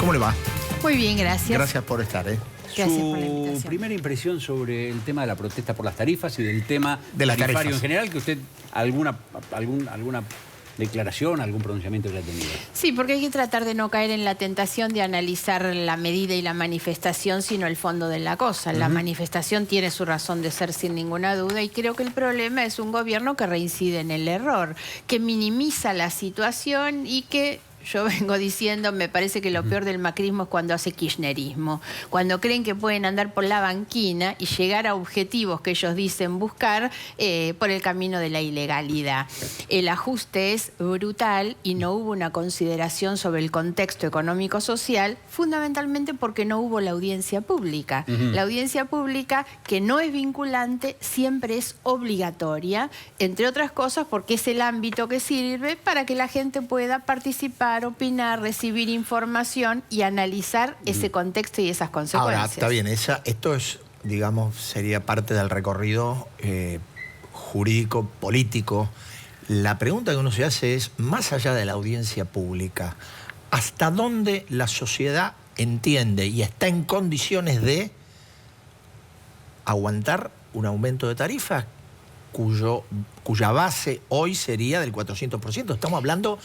¿Cómo le va? Muy bien, gracias. Gracias por estar. Gracias por la invitación. Su primera impresión sobre el tema de la protesta por las tarifas y del tema de las tarifario tarifas en general, que usted alguna declaración, algún pronunciamiento que haya tenido. Sí, porque hay que tratar de no caer en la tentación de analizar la medida y la manifestación, sino el fondo de la cosa. La manifestación tiene su razón de ser sin ninguna duda y creo que el problema es un gobierno que reincide en el error, que minimiza la situación y que... Yo vengo diciendo, me parece que lo peor del macrismo es cuando hace kirchnerismo, cuando creen que pueden andar por la banquina y llegar a objetivos que ellos dicen buscar por el camino de la ilegalidad. El ajuste es brutal y no hubo una consideración sobre el contexto económico-social, fundamentalmente porque no hubo la audiencia pública. La audiencia pública, que no es vinculante, siempre es obligatoria, entre otras cosas porque es el ámbito que sirve para que la gente pueda participar, opinar, recibir información y analizar ese contexto y esas consecuencias. Ahora, está bien, esto es, digamos, sería parte del recorrido jurídico, político. La pregunta que uno se hace es, más allá de la audiencia pública, ¿hasta dónde la sociedad entiende y está en condiciones de aguantar un aumento de tarifas cuya base hoy sería del 400%? Estamos hablando,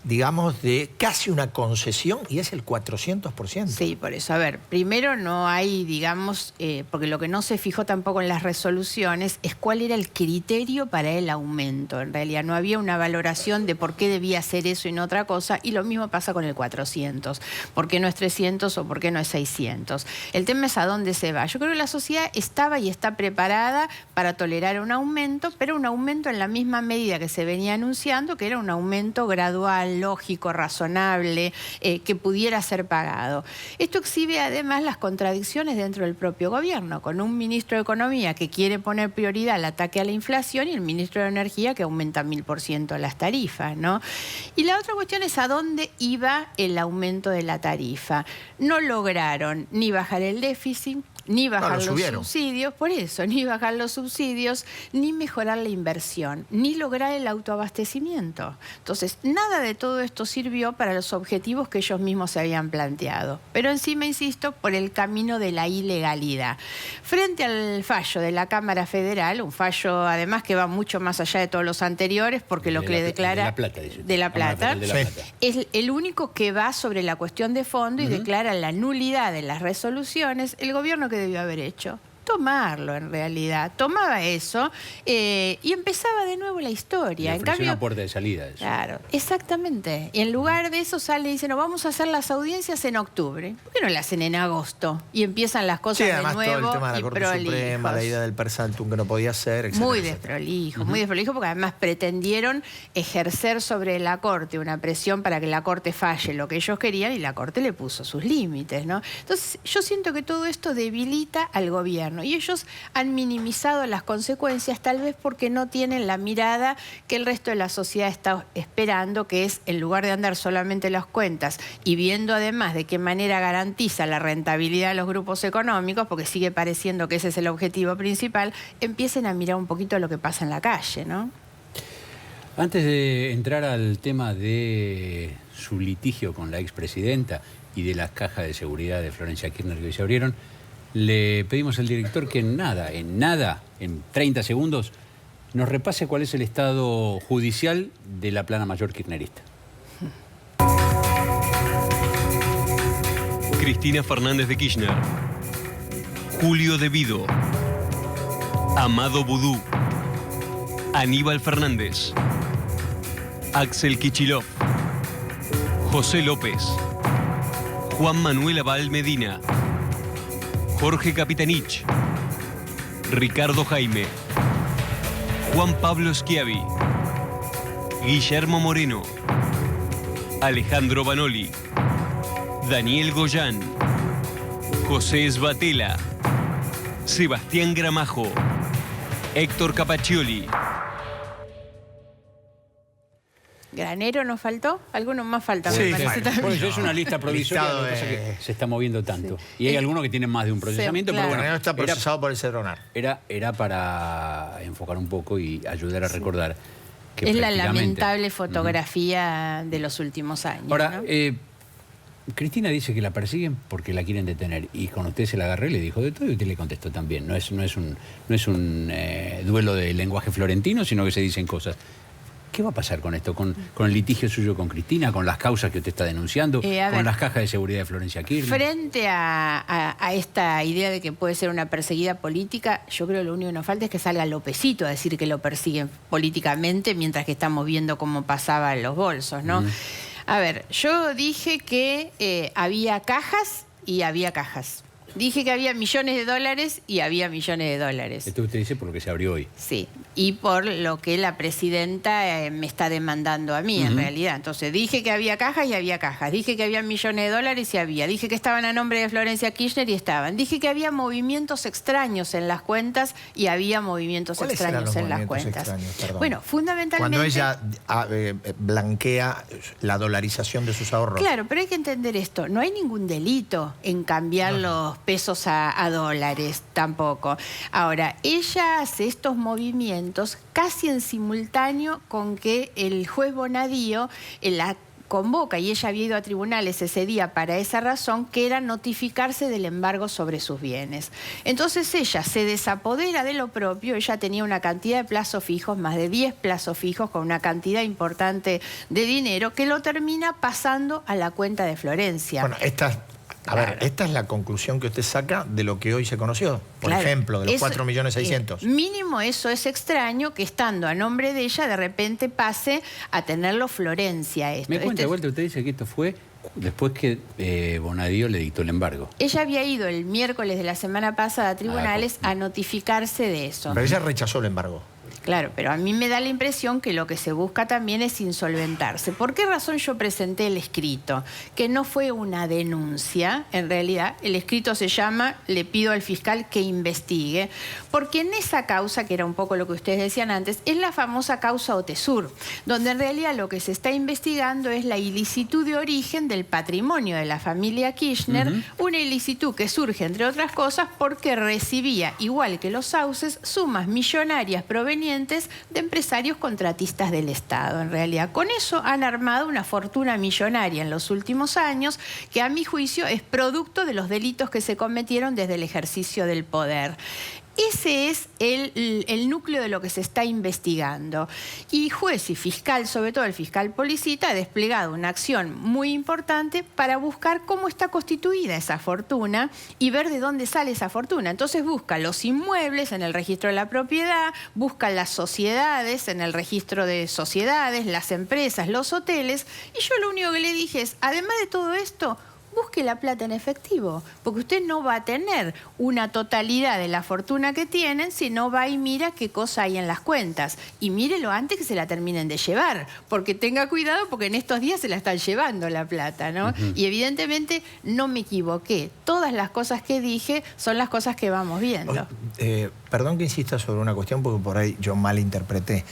digamos, de casi una concesión y es el 400%. Sí, por eso. A ver, primero no hay, digamos, porque lo que no se fijó tampoco en las resoluciones es cuál era el criterio para el aumento. En realidad no había una valoración de por qué debía ser eso y no otra cosa, y lo mismo pasa con el 400. ¿Por qué no es 300 o por qué no es 600? El tema es a dónde se va. Yo creo que la sociedad estaba y está preparada para tolerar un aumento, pero un aumento en la misma medida que se venía anunciando, que era un aumento gradual, lógico, razonable, que pudiera ser pagado. Esto exhibe además las contradicciones dentro del propio gobierno, con un ministro de Economía que quiere poner prioridad al ataque a la inflación y el ministro de Energía que aumenta 1000% las tarifas, ¿no? Y la otra cuestión es a dónde iba el aumento de la tarifa. No lograron ni bajar el déficit, ni bajar los subsidios, por eso, ni bajar los subsidios, ni mejorar la inversión, ni lograr el autoabastecimiento. Entonces, nada de todo esto sirvió para los objetivos que ellos mismos se habían planteado. Pero encima, insisto, por el camino de la ilegalidad. Frente al fallo de la Cámara Federal, un fallo además que va mucho más allá de todos los anteriores, porque lo que le declara... De La Plata, dice. De La Plata. De La Plata. Es el único que va sobre la cuestión de fondo y declara la nulidad de las resoluciones. El gobierno que debió haber hecho, tomarlo en realidad, tomaba eso y empezaba de nuevo la historia. En cambio, una puerta de salida. Eso. Claro, exactamente. Y en lugar de eso sale y dice, no, vamos a hacer las audiencias en octubre. ¿Por qué no las hacen en agosto? Y empiezan las cosas de nuevo todo el tema de la Corte Suprema, la idea del per saltum que no podía ser, etcétera, muy desprolijo, muy desprolijo, porque además pretendieron ejercer sobre la Corte una presión para que la Corte falle lo que ellos querían y la Corte le puso sus límites, ¿no? Entonces, yo siento que todo esto debilita al gobierno. Y ellos han minimizado las consecuencias, tal vez porque no tienen la mirada que el resto de la sociedad está esperando, que es, en lugar de andar solamente las cuentas y viendo además de qué manera garantiza la rentabilidad de los grupos económicos, porque sigue pareciendo que ese es el objetivo principal, empiecen a mirar un poquito lo que pasa en la calle, ¿no? Antes de entrar al tema de su litigio con la expresidenta y de las cajas de seguridad de Florencia Kirchner que hoy se abrieron, le pedimos al director que en 30 segundos, nos repase cuál es el estado judicial de la plana mayor kirchnerista. Cristina Fernández de Kirchner, Julio De Vido, Amado Boudou, Aníbal Fernández, Axel Kicillof, José López, Juan Manuel Abal Medina, Jorge Capitanich, Ricardo Jaime, Juan Pablo Schiavi, Guillermo Moreno, Alejandro Banoli, Daniel Goyán, José Esbatela, Sebastián Gramajo, Héctor Capaccioli. ¿Granero nos faltó? ¿Alguno más falta? Sí, bueno, es una lista provisoria, lo que pasa es que se está moviendo tanto. Sí. Y hay algunos que tienen más de un procesamiento, claro. Pero bueno, Granero está procesado por el Cedronar. Era para enfocar un poco y ayudar a recordar que es la lamentable fotografía de los últimos años. Ahora, ¿no? Cristina dice que la persiguen porque la quieren detener. Y con usted se la agarró y le dijo de todo y usted le contestó también. No es un duelo de lenguaje florentino, sino que se dicen cosas. ¿Qué va a pasar con esto? ¿Con el litigio suyo con Cristina? ¿Con las causas que usted está denunciando? ¿Con las cajas de seguridad de Florencia Kirchner? Frente a esta idea de que puede ser una perseguida política, yo creo que lo único que nos falta es que salga Lópezito a decir que lo persiguen políticamente mientras que estamos viendo cómo pasaban los bolsos, ¿no? A ver, yo dije que había cajas y había cajas. Dije que había millones de dólares y había millones de dólares. Esto usted dice por lo que se abrió hoy. Sí, y por lo que la presidenta me está demandando a mí, en realidad. Entonces, dije que había cajas y había cajas. Dije que había millones de dólares y había. Dije que estaban a nombre de Florencia Kirchner y estaban. Dije que había movimientos extraños en las cuentas y había movimientos extraños en las cuentas. Bueno, fundamentalmente... Cuando ella blanquea la dolarización de sus ahorros. Claro, pero hay que entender esto. No hay ningún delito en cambiar los pesos a dólares tampoco. Ahora, ella hace estos movimientos casi en simultáneo con que el juez Bonadío la convoca, y ella había ido a tribunales ese día para esa razón, que era notificarse del embargo sobre sus bienes. Entonces ella se desapodera de lo propio. Ella tenía una cantidad de plazos fijos, más de 10 plazos fijos, con una cantidad importante de dinero, que lo termina pasando a la cuenta de Florencia. Bueno, a ver, esta es la conclusión que usted saca de lo que hoy se conoció. Por ejemplo, de los 4.600.000. Mínimo eso es extraño, que estando a nombre de ella, de repente pase a tenerlo Florencia. Me cuenta de vuelta, usted dice que esto fue después que Bonadío le dictó el embargo. Ella había ido el miércoles de la semana pasada a tribunales a notificarse de eso. Pero ella rechazó el embargo. Claro, pero a mí me da la impresión que lo que se busca también es insolventarse. ¿Por qué razón yo presenté el escrito? Que no fue una denuncia, en realidad. El escrito se llama "Le pido al fiscal que investigue", porque en esa causa, que era un poco lo que ustedes decían antes, es la famosa causa Otesur, donde en realidad lo que se está investigando es la ilicitud de origen del patrimonio de la familia Kirchner, una ilicitud que surge, entre otras cosas, porque recibía, igual que los Sauces, sumas millonarias provenientes de empresarios contratistas del Estado. En realidad, con eso han armado una fortuna millonaria en los últimos años, que a mi juicio es producto de los delitos que se cometieron desde el ejercicio del poder. Ese es el núcleo de lo que se está investigando. Y juez y fiscal, sobre todo el fiscal Policita, ha desplegado una acción muy importante para buscar cómo está constituida esa fortuna y ver de dónde sale esa fortuna. Entonces busca los inmuebles en el registro de la propiedad, busca las sociedades en el registro de sociedades, las empresas, los hoteles. Y yo lo único que le dije es, además de todo esto, busque la plata en efectivo, porque usted no va a tener una totalidad de la fortuna que tienen si no va y mira qué cosa hay en las cuentas. Y mírelo antes que se la terminen de llevar, porque tenga cuidado, porque en estos días se la están llevando la plata, ¿no? Y evidentemente no me equivoqué. Todas las cosas que dije son las cosas que vamos viendo. Perdón que insista sobre una cuestión, porque por ahí yo malinterpreté.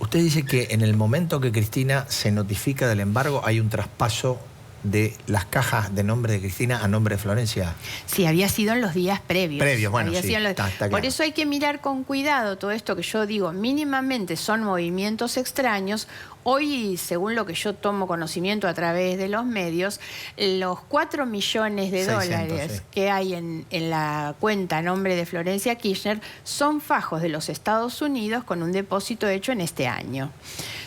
Usted dice que en el momento que Cristina se notifica del embargo hay un traspaso de las cajas de nombre de Cristina a nombre de Florencia. Sí, había sido en los días previos. Bueno, sí, está claro. Por eso hay que mirar con cuidado todo esto que yo digo, mínimamente son movimientos extraños. Hoy, según lo que yo tomo conocimiento a través de los medios, los 4 millones de dólares que hay en la cuenta a nombre de Florencia Kirchner son fajos de los Estados Unidos con un depósito hecho en este año.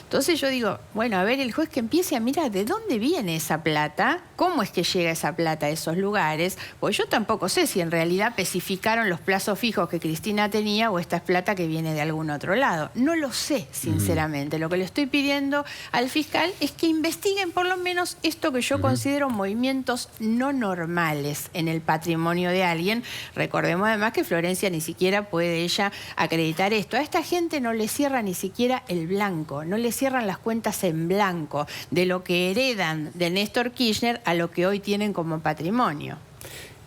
Entonces yo digo, bueno, a ver, el juez que empiece a mirar de dónde viene esa plata, cómo es que llega esa plata a esos lugares, pues yo tampoco sé si en realidad especificaron los plazos fijos que Cristina tenía o esta es plata que viene de algún otro lado. No lo sé, sinceramente. Lo que le estoy pidiendo al fiscal es que investiguen por lo menos esto que yo considero movimientos no normales en el patrimonio de alguien. Recordemos además que Florencia ni siquiera puede ella acreditar esto. A esta gente no le cierra ni siquiera el blanco, no le cierran las cuentas en blanco de lo que heredan de Néstor Kirchner a lo que hoy tienen como patrimonio.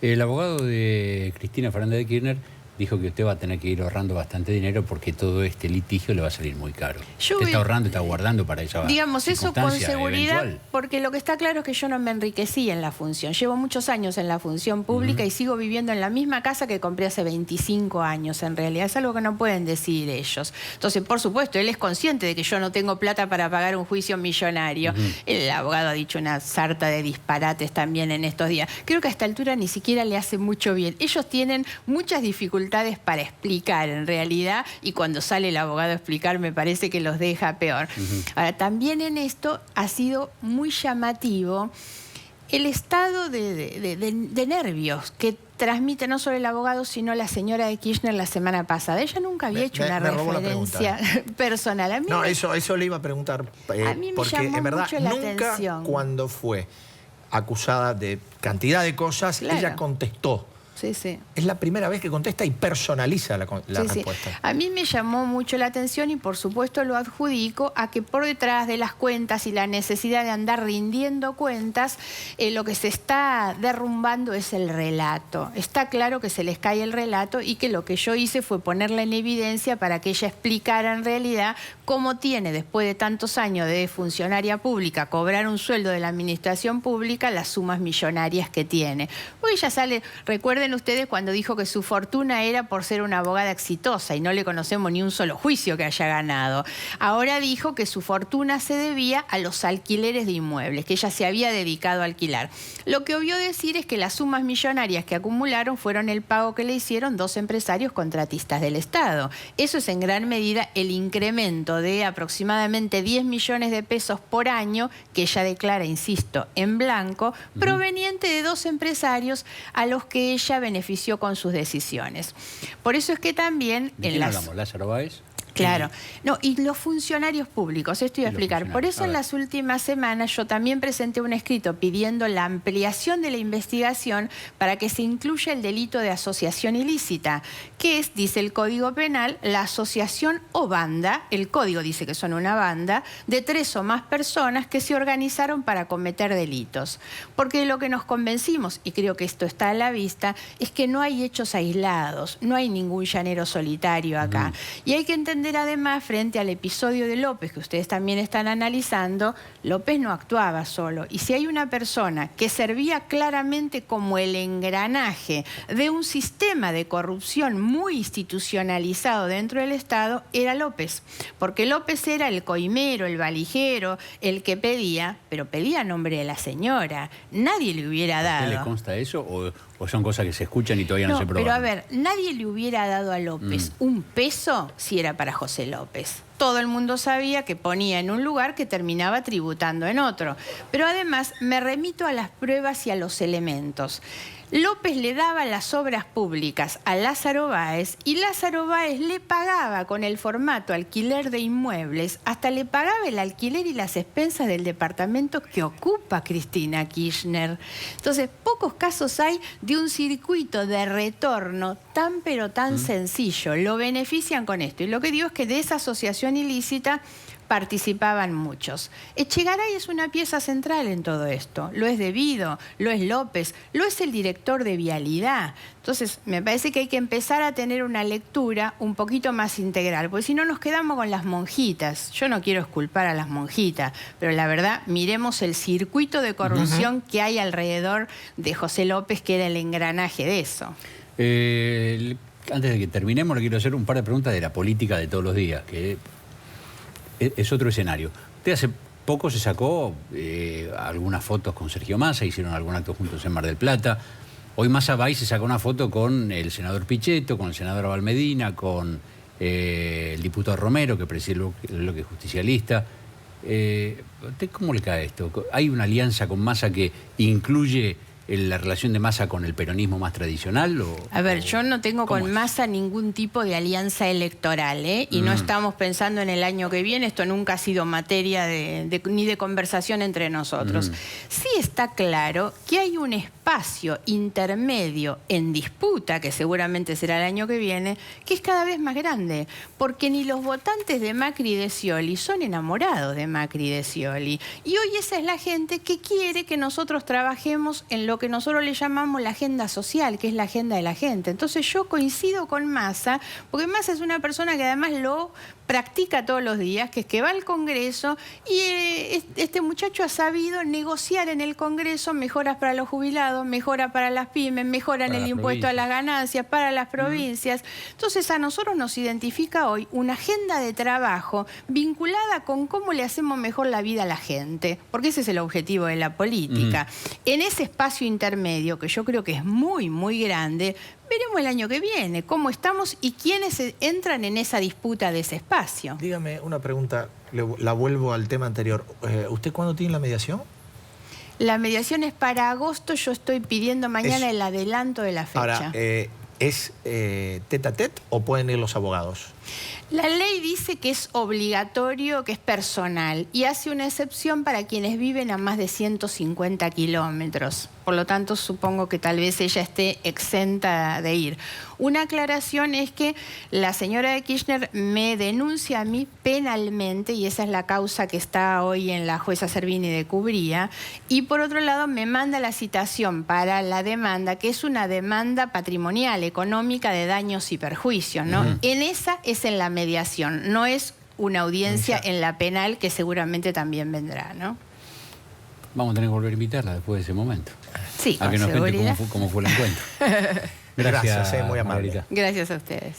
El abogado de Cristina Fernández de Kirchner dijo que usted va a tener que ir ahorrando bastante dinero porque todo este litigio le va a salir muy caro. Yo Usted está ahorrando, está guardando para esa digamos, eso con circunstancia seguridad, eventual. porque lo que está claro es que yo no me enriquecí en la función. Llevo muchos años en la función pública y sigo viviendo en la misma casa que compré hace 25 años, en realidad. Es algo que no pueden decir ellos. Entonces, por supuesto, él es consciente de que yo no tengo plata para pagar un juicio millonario. El abogado ha dicho una sarta de disparates también en estos días. Creo que a esta altura ni siquiera le hace mucho bien. Ellos tienen muchas dificultades para explicar, en realidad, y cuando sale el abogado a explicar me parece que los deja peor. Ahora, también en esto ha sido muy llamativo el estado de nervios que transmite no solo el abogado, sino la señora de Kirchner la semana pasada. Ella nunca había hecho una referencia personal. A mí no, eso le iba a preguntar. A mí me porque llamó en verdad mucho la nunca atención. cuando fue acusada de cantidad de cosas, Claro. ella contestó. Sí, sí. Es la primera vez que contesta y personaliza la Sí, sí. respuesta. A mí me llamó mucho la atención y por supuesto lo adjudico a que por detrás de las cuentas y la necesidad de andar rindiendo cuentas, lo que se está derrumbando es el relato. Está claro que se les cae el relato y que lo que yo hice fue ponerla en evidencia para que ella explicara en realidad cómo tiene, después de tantos años de funcionaria pública, cobrar un sueldo de la administración pública, las sumas millonarias que tiene. Porque ella sale, recuerden ustedes cuando dijo que su fortuna era por ser una abogada exitosa y no le conocemos ni un solo juicio que haya ganado. Ahora dijo que su fortuna se debía a los alquileres de inmuebles, que ella se había dedicado a alquilar. Lo que obvió decir es que las sumas millonarias que acumularon fueron el pago que le hicieron 2 empresarios contratistas del Estado. Eso es en gran medida el incremento de aproximadamente 10 millones de pesos por año que ella declara, insisto, en blanco, proveniente de 2 empresarios a los que ella benefició con sus decisiones. Por eso es que también ¿De quién hablamos? ¿Lázaro Báez? Claro. No, y los funcionarios públicos, esto iba a explicar. Por eso en las últimas semanas yo también presenté un escrito pidiendo la ampliación de la investigación para que se incluya el delito de asociación ilícita, que es, dice el Código Penal, la asociación o banda, el Código dice que son una banda, de 3 o más personas que se organizaron para cometer delitos. Porque de lo que nos convencimos, y creo que esto está a la vista, es que no hay hechos aislados, no hay ningún llanero solitario acá. Y hay que entender además, frente al episodio de López, que ustedes también están analizando, López no actuaba solo. Y si hay una persona que servía claramente como el engranaje de un sistema de corrupción muy institucionalizado dentro del Estado, era López. Porque López era el coimero, el valijero, el que pedía, pero pedía a nombre de la señora. Nadie le hubiera dado. ¿A usted le consta eso o son cosas que se escuchan y todavía no se prueban? Pero a ver, nadie le hubiera dado a López un peso si era para José López. Todo el mundo sabía que ponía en un lugar que terminaba tributando en otro. Pero además me remito a las pruebas y a los elementos. López le daba las obras públicas a Lázaro Báez y Lázaro Báez le pagaba con el formato alquiler de inmuebles, hasta le pagaba el alquiler y las expensas del departamento que ocupa Cristina Kirchner. Entonces, pocos casos hay de un circuito de retorno tan pero tan sencillo. Lo benefician con esto. Y lo que digo es que de esa asociación ilícita participaban muchos. Echegaray es una pieza central en todo esto. Lo es Debido, lo es López, lo es el director de Vialidad. Entonces, me parece que hay que empezar a tener una lectura un poquito más integral, porque si no nos quedamos con las monjitas. Yo no quiero exculpar a las monjitas, pero la verdad, miremos el circuito de corrupción que hay alrededor de José López, que era el engranaje de eso. Antes de que terminemos, le quiero hacer un par de preguntas de la política de todos los días, que es otro escenario. Usted hace poco se sacó algunas fotos con Sergio Massa, hicieron algún acto juntos en Mar del Plata. Hoy Massa va y se sacó una foto con el senador Pichetto, con el senador Abal Medina, con el diputado Romero, que preside el bloque justicialista. ¿Usted cómo le cae esto? ¿Hay una alianza con Massa que incluye la relación de Massa con el peronismo más tradicional? A ver, yo no tengo con Massa ningún tipo de alianza electoral, y no estamos pensando en el año que viene. Esto nunca ha sido materia ni de conversación entre nosotros. Sí está claro que hay un espacio intermedio en disputa, que seguramente será el año que viene, que es cada vez más grande, porque ni los votantes de Macri y de Scioli son enamorados de Macri y de Scioli. Y hoy esa es la gente que quiere que nosotros trabajemos en lo que nosotros le llamamos la agenda social, que es la agenda de la gente. Entonces yo coincido con Massa, porque Massa es una persona que además lo practica todos los días, que es que va al Congreso y este muchacho ha sabido negociar en el Congreso mejoras para los jubilados, mejoras para las pymes, mejora en el impuesto a las ganancias, para las provincias. Entonces a nosotros nos identifica hoy una agenda de trabajo vinculada con cómo le hacemos mejor la vida a la gente, porque ese es el objetivo de la política. En ese espacio intermedio, que yo creo que es muy, muy grande, veremos el año que viene cómo estamos y quiénes entran en esa disputa de ese espacio. Dígame una pregunta, la vuelvo al tema anterior. ¿Usted cuándo tiene la mediación? La mediación es para agosto, yo estoy pidiendo mañana el adelanto de la fecha. Ahora, ¿es tete a tete o pueden ir los abogados? La ley dice que es obligatorio, que es personal, y hace una excepción para quienes viven a más de 150 kilómetros. Por lo tanto, supongo que tal vez ella esté exenta de ir. Una aclaración es que la señora de Kirchner me denuncia a mí penalmente, y esa es la causa que está hoy en la jueza Servini de Cubría, y por otro lado me manda la citación para la demanda, que es una demanda patrimonial, económica, de daños y perjuicios, ¿no? En esa es en la mediación, no es una audiencia en la penal, que seguramente también vendrá, ¿no? Vamos a tener que volver a invitarla después de ese momento. Sí, a que nos cuente cómo fue el encuentro. Gracias, muy amable. Margarita. Gracias a ustedes.